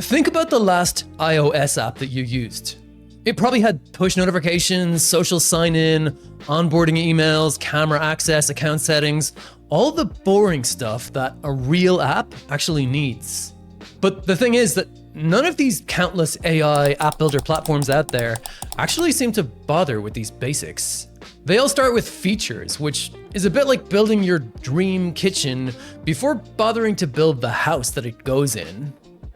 Think about the last iOS app that you used. It probably had push notifications, social sign-in, onboarding emails, camera access, account settings, all the boring stuff that a real app actually needs. But the thing is that none of these countless AI app builder platforms out there actually seem to bother with these basics. They all start with features, which is a bit like building your dream kitchen before bothering to build the house that it goes in.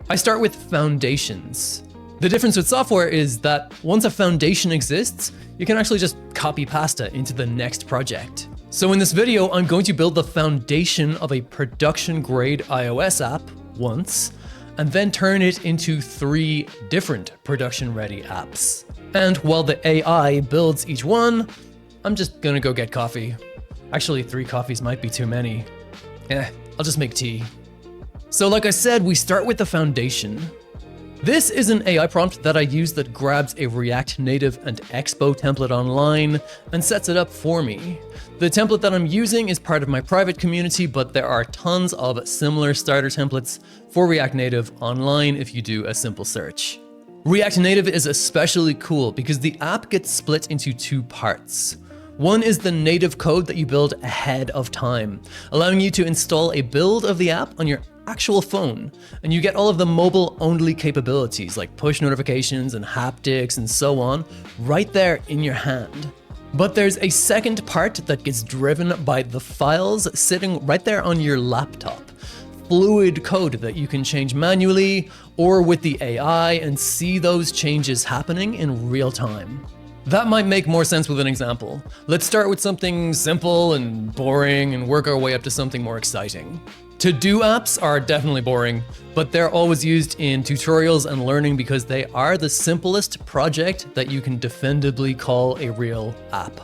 I start with foundations. The difference with software is that once a foundation exists, you can actually just copy pasta into the next project. So in this video, I'm going to build the foundation of a production-grade iOS app once, and then turn it into 3 different production-ready apps. And while the AI builds each one, I'm just gonna go get coffee. Actually, 3 coffees might be too many. I'll just make tea. So like I said, we start with the foundation. This is an AI prompt that I use that grabs a React Native and Expo template online and sets it up for me. The template that I'm using is part of my private community, but there are tons of similar starter templates for React Native online if you do a simple search. React Native is especially cool because the app gets split into 2 parts. One is the native code that you build ahead of time, allowing you to install a build of the app on your actual phone, and you get all of the mobile-only capabilities like push notifications and haptics and so on right there in your hand. But there's a second part that gets driven by the files sitting right there on your laptop. Fluid code that you can change manually or with the AI and see those changes happening in real time. That might make more sense with an example. Let's start with something simple and boring and work our way up to something more exciting. To-do apps are definitely boring, but they're always used in tutorials and learning because they are the simplest project that you can defendably call a real app.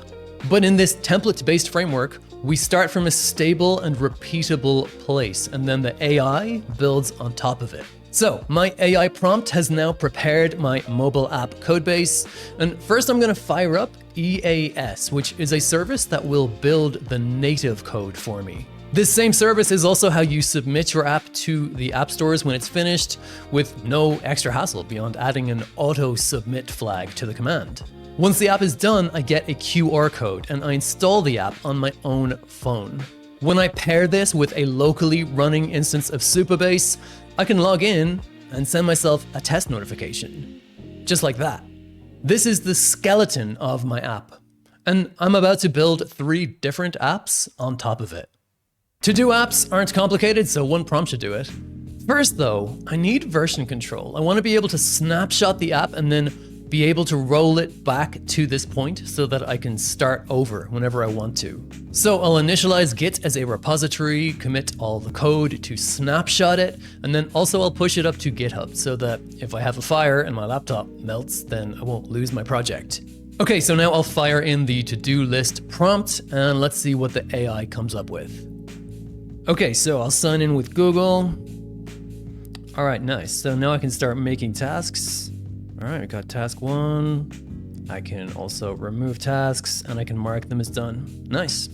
But in this template-based framework, we start from a stable and repeatable place, and then the AI builds on top of it. So my AI prompt has now prepared my mobile app codebase, and first I'm going to fire up EAS, which is a service that will build the native code for me. This same service is also how you submit your app to the app stores when it's finished, with no extra hassle beyond adding an auto submit flag to the command. Once the app is done, I get a QR code and I install the app on my own phone. When I pair this with a locally running instance of Supabase, I can log in and send myself a test notification. Just like that. This is the skeleton of my app, and I'm about to build 3 different apps on top of it. To-do apps aren't complicated, so one prompt should do it. First though, I need version control. I want to be able to snapshot the app and then be able to roll it back to this point so that I can start over whenever I want to. So I'll initialize Git as a repository, commit all the code to snapshot it, and then also I'll push it up to GitHub so that if I have a fire and my laptop melts, then I won't lose my project. Okay, so now I'll fire in the to-do list prompt and let's see what the AI comes up with. Okay, so I'll sign in with Google. All right, nice. So now I can start making tasks. All right, I got task 1. I can also remove tasks and I can mark them as done. Nice.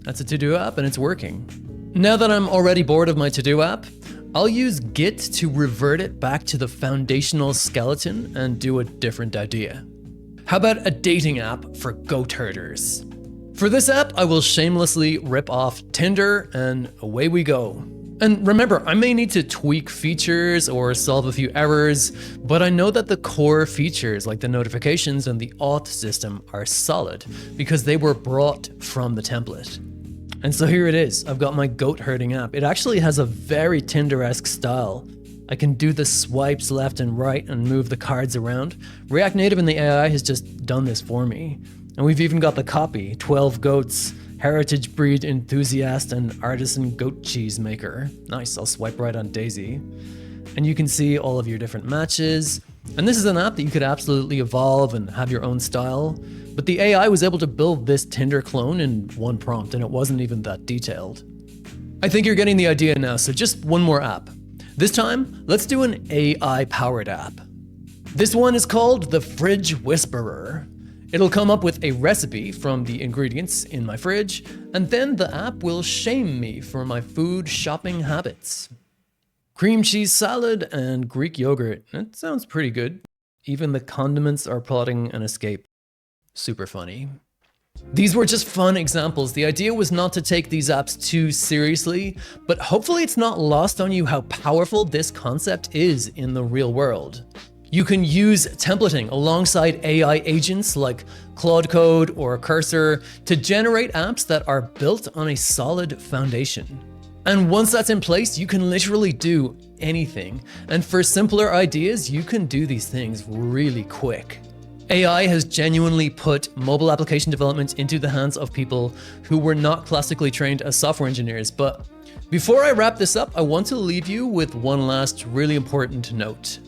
That's a to-do app and it's working. Now that I'm already bored of my to-do app, I'll use Git to revert it back to the foundational skeleton and do a different idea. How about a dating app for goat herders? For this app, I will shamelessly rip off Tinder and away we go. And remember, I may need to tweak features or solve a few errors, but I know that the core features like the notifications and the auth system are solid because they were brought from the template. And so here it is. I've got my goat herding app. It actually has a very Tinder-esque style. I can do the swipes left and right and move the cards around. React Native and the AI has just done this for me. And we've even got the copy, 12 goats, heritage breed enthusiast, and artisan goat cheese maker. Nice, I'll swipe right on Daisy. And you can see all of your different matches. And this is an app that you could absolutely evolve and have your own style. But the AI was able to build this Tinder clone in one prompt, and it wasn't even that detailed. I think you're getting the idea now, so just one more app. This time, let's do an AI-powered app. This one is called the Fridge Whisperer. It'll come up with a recipe from the ingredients in my fridge, and then the app will shame me for my food shopping habits. Cream cheese salad and Greek yogurt. That sounds pretty good. Even the condiments are plotting an escape. Super funny. These were just fun examples. The idea was not to take these apps too seriously, but hopefully it's not lost on you how powerful this concept is in the real world. You can use templating alongside AI agents like Claude Code or Cursor to generate apps that are built on a solid foundation. And once that's in place, you can literally do anything. And for simpler ideas, you can do these things really quick. AI has genuinely put mobile application development into the hands of people who were not classically trained as software engineers. But before I wrap this up, I want to leave you with one last really important note.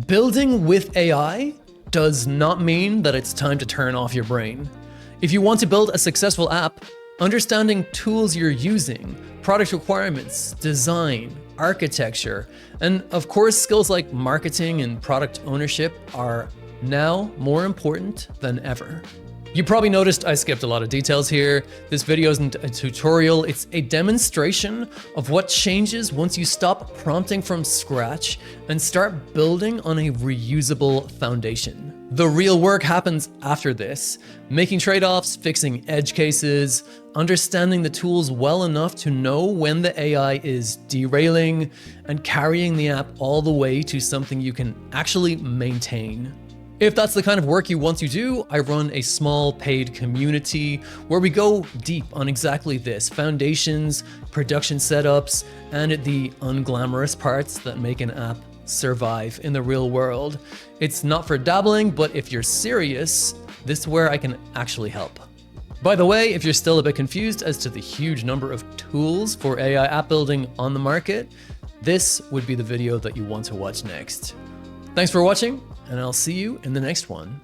Building with AI does not mean that it's time to turn off your brain. If you want to build a successful app, understanding tools you're using, product requirements, design, architecture, and of course skills like marketing and product ownership are now more important than ever. You probably noticed I skipped a lot of details here. This video isn't a tutorial, it's a demonstration of what changes once you stop prompting from scratch and start building on a reusable foundation. The real work happens after this, making trade-offs, fixing edge cases, understanding the tools well enough to know when the AI is derailing, and carrying the app all the way to something you can actually maintain. If that's the kind of work you want to do, I run a small paid community where we go deep on exactly this: foundations, production setups, and the unglamorous parts that make an app survive in the real world. It's not for dabbling, but if you're serious, this is where I can actually help. By the way, if you're still a bit confused as to the huge number of tools for AI app building on the market, this would be the video that you want to watch next. Thanks for watching, and I'll see you in the next one.